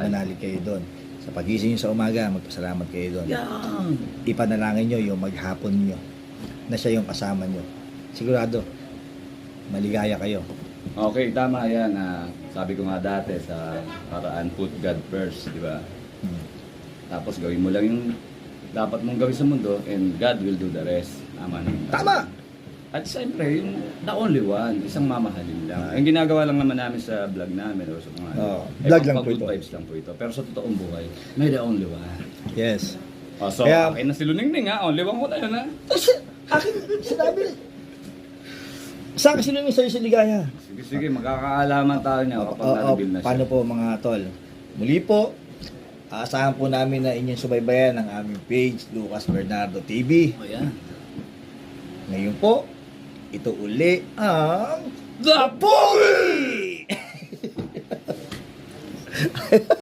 Manalig kayo doon. Sa pagising nyo sa umaga, magpasalamat kayo doon. Yan. Ipanalangin nyo yung maghapon nyo na siya yung kasama nyo. Sigurado, maligaya kayo. Okay, tama yan. Sabi ko nga dati sa paraan, put God first, di ba? Tapos gawin mo lang yung dapat mong gawin sa mundo and God will do the rest. Tama naman. Tama! At siyempre, yung the only one, isang mamahalin lang. Ang ginagawa lang naman namin sa vlog namin, o sa mga vlog lang po good ito. vibes lang po ito. Pero sa totoong buhay, may the only one. Yes. So, Kaya- akin na si Luningning ha, only one ko tayo na. Akin, sinabi na. Sa akin sino yung sa'yo si Ligaya? Sige, magkakaalaman tayo niya kapag na-reveal na siya. Paano po mga tol? Muli po, aasahan po namin na inyong subaybayan ang aming page, Lucas Bernardo TV. O yan. Ngayon po, ito uli ang The Boy!